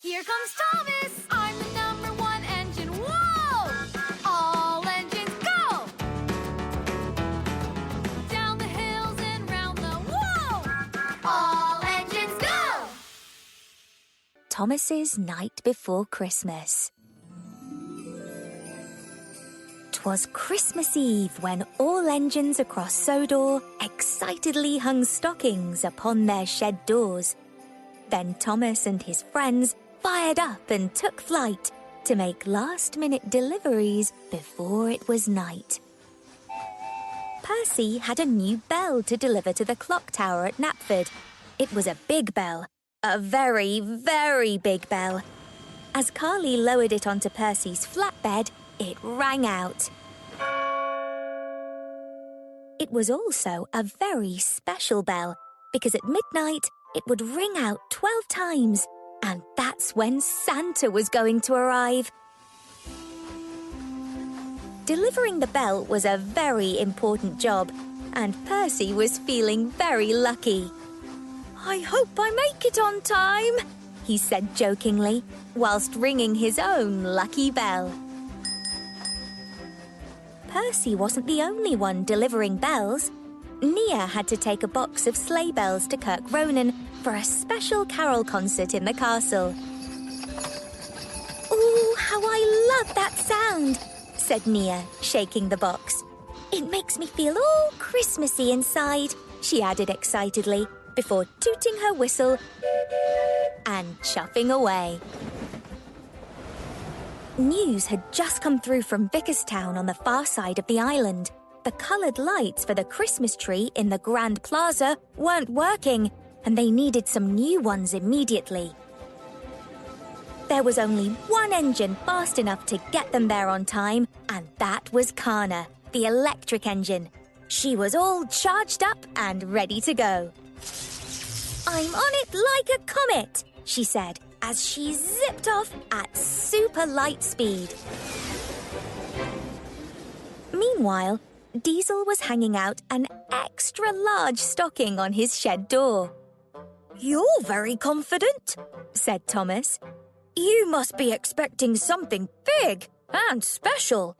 Here comes Thomas! I'm the #1 engine. Whoa! All engines go! Down the hills and round the whoa! All engines go! Thomas's night before Christmas. 'Twas Christmas Eve when all engines across Sodor excitedly hung stockings upon their shed doors. Then Thomas and his friends fired up and took flight to make last-minute deliveries before it was night. Percy had a new bell to deliver to the clock tower at Knapford. It was a big bell, a very, very big bell. As Carly lowered it onto Percy's flatbed, it rang out. It was also a very special bell, because at midnight it would ring out 12 times, and that's when Santa was going to arrive. Delivering the bell was a very important job, and Percy was feeling very lucky. "I hope I make it on time," he said jokingly, whilst ringing his own lucky bell. Percy wasn't the only one delivering bells. Nia had to take a box of sleigh bells to Kirk Ronan for a special carol concert in the castle. "Ooh, how I love that sound," said Nia, shaking the box. "It makes me feel all Christmassy inside," she added excitedly, before tooting her whistle and chuffing away. News had just come through from Vickerstown on the far side of the island. The coloured lights for the Christmas tree in the Grand Plaza weren't working, and they needed some new ones immediately. There was only one engine fast enough to get them there on time, and that was Kana, the electric engine. She was all charged up and ready to go. "I'm on it like a comet," she said, as she zipped off at super light speed. Meanwhile, Diesel was hanging out an extra large stocking on his shed door. "You're very confident," said Thomas. "You must be expecting something big and special."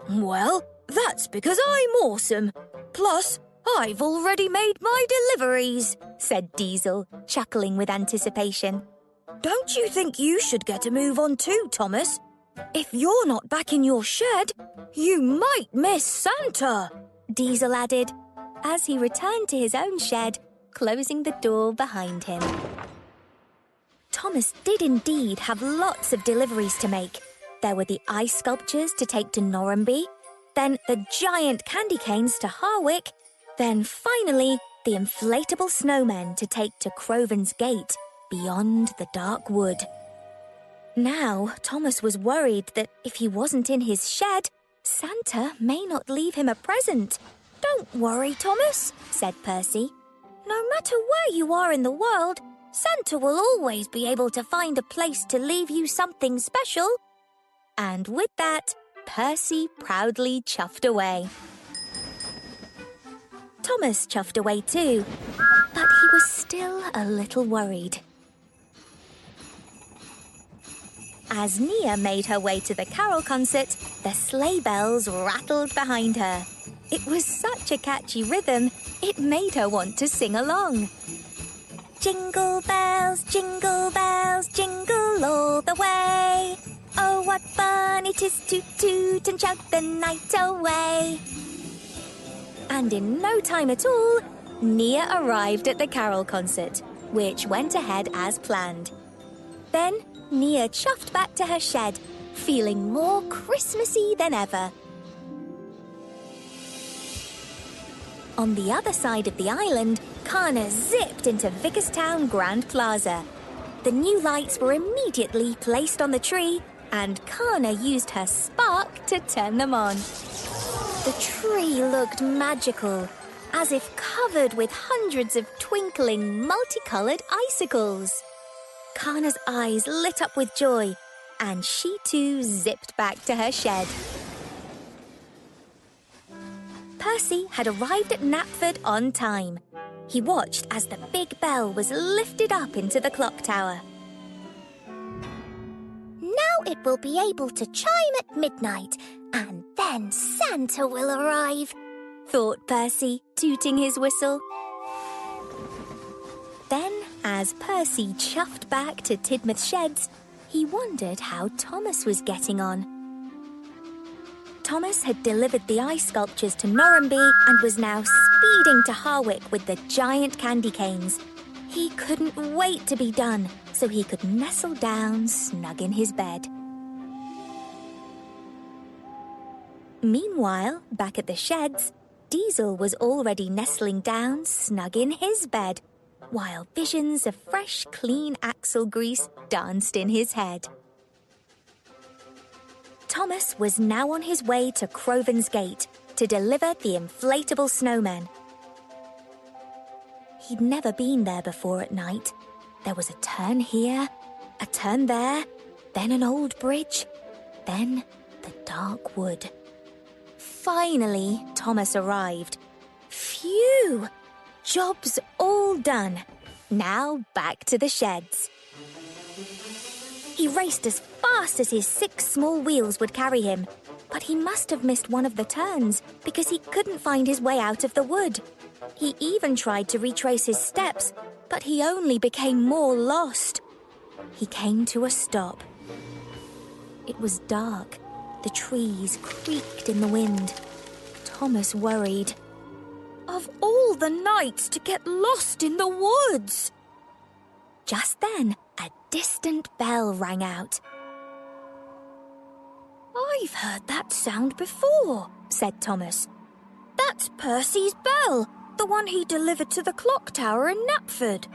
"Well, that's because I'm awesome. Plus, I've already made my deliveries," said Diesel, chuckling with anticipation. "Don't you think you should get a move on too, Thomas? If you're not back in your shed, you might miss Santa," Diesel added, as he returned to his own shed, closing the door behind him. Thomas did indeed have lots of deliveries to make. There were the ice sculptures to take to Norrumby, then the giant candy canes to Harwick, then finally the inflatable snowmen to take to Croven's Gate, beyond the dark wood. Now, Thomas was worried that if he wasn't in his shed, Santa may not leave him a present. "Don't worry, Thomas," said Percy. "No matter where you are in the world, Santa will always be able to find a place to leave you something special." And with that, Percy proudly chuffed away. Thomas chuffed away too, but he was still a little worried. As Nia made her way to the carol concert, the sleigh bells rattled behind her. It was such a catchy rhythm, it made her want to sing along. "Jingle bells, jingle all the way. Oh, what fun it is to toot and shout the night away." And in no time at all, Nia arrived at the carol concert, which went ahead as planned. Then Nia chuffed back to her shed, feeling more Christmassy than ever. On the other side of the island, Kana zipped into Vickerstown Grand Plaza. The new lights were immediately placed on the tree, and Kana used her spark to turn them on. The tree looked magical, as if covered with hundreds of twinkling, multicoloured icicles. Kana's eyes lit up with joy, and she too zipped back to her shed. Percy had arrived at Knapford on time. He watched as the big bell was lifted up into the clock tower. it will be able to chime at midnight, and then Santa will arrive, thought Percy, tooting his whistle. Then, as Percy chuffed back to Tidmouth Sheds, he wondered how Thomas was getting on. Thomas had delivered the ice sculptures to Norrumby and was now speeding to Harwick with the giant candy canes. He couldn't wait to be done, so he could nestle down snug in his bed. Meanwhile, back at the sheds, Diesel was already nestling down snug in his bed, while visions of fresh, clean axle grease danced in his head. Thomas was now on his way to Crovan's Gate to deliver the inflatable snowmen. He'd never been there before at night. There was a turn here, a turn there, then an old bridge, then the dark wood. Finally, Thomas arrived. Phew! Job's all done. Now back to the sheds. He raced as fast as his 6 small wheels would carry him, but he must have missed one of the turns because he couldn't find his way out of the wood. He even tried to retrace his steps, but he only became more lost. He came to a stop. It was dark. The trees creaked in the wind. Thomas worried. Of all the nights to get lost in the woods! Just then, a distant bell rang out. I've heard that sound before, said Thomas. That's Percy's bell, the one he delivered to the clock tower in Knapford.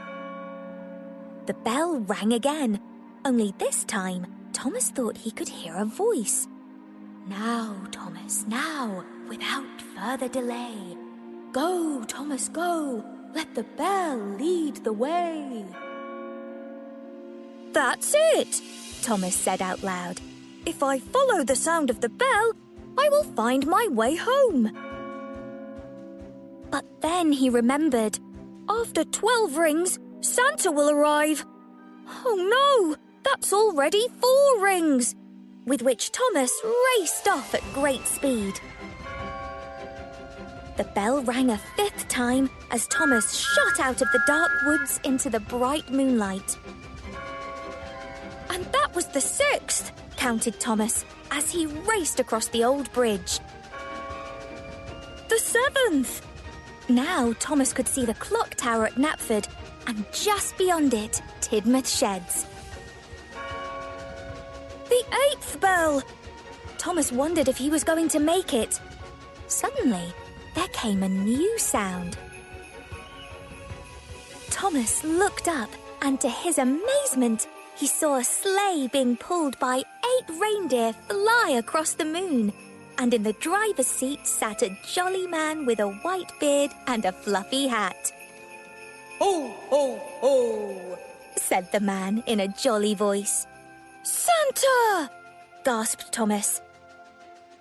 The bell rang again, only this time Thomas thought he could hear a voice. Now, Thomas, now, without further delay. Go, Thomas, go. Let the bell lead the way. That's it, Thomas said out loud. If I follow the sound of the bell, I will find my way home. But then he remembered. After 12 rings, Santa will arrive. Oh no, that's already 4 rings. With which Thomas raced off at great speed. The bell rang a 5th time as Thomas shot out of the dark woods into the bright moonlight. And that was the 6th, counted Thomas, as he raced across the old bridge. The 7th! Now Thomas could see the clock tower at Knapford, and just beyond it, Tidmouth Sheds. The 8th bell! Thomas wondered if he was going to make it. Suddenly, there came a new sound. Thomas looked up, and to his amazement, he saw a sleigh being pulled by 8 reindeer fly across the moon, and in the driver's seat sat a jolly man with a white beard and a fluffy hat. Ho, ho, ho, said the man in a jolly voice. Santa! Gasped Thomas.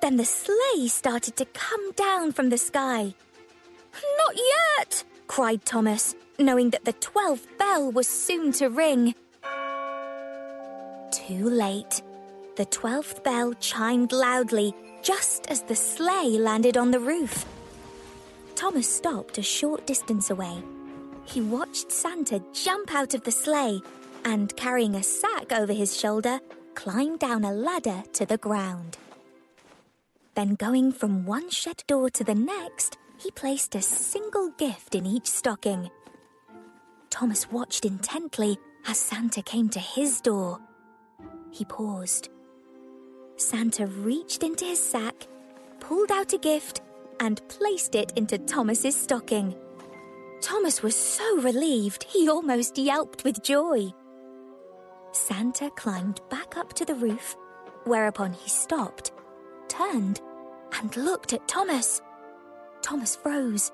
Then the sleigh started to come down from the sky. Not yet! Cried Thomas, knowing that the 12th bell was soon to ring. Too late. The 12th bell chimed loudly just as the sleigh landed on the roof. Thomas stopped a short distance away. He watched Santa jump out of the sleigh and, carrying a sack over his shoulder, climbed down a ladder to the ground. Then, going from one shed door to the next, he placed a single gift in each stocking. Thomas watched intently as Santa came to his door. He paused. Santa reached into his sack, pulled out a gift, and placed it into Thomas's stocking. Thomas was so relieved he almost yelped with joy. Santa climbed back up to the roof, whereupon he stopped, turned, and looked at Thomas. Thomas froze.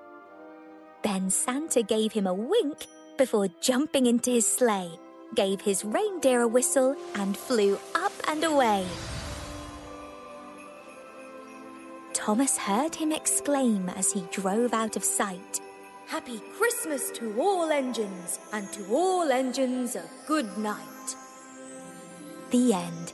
Then Santa gave him a wink before jumping into his sleigh, gave his reindeer a whistle, and flew up and away. Thomas heard him exclaim as he drove out of sight, "Happy Christmas to all engines, and to all engines a good night." The end.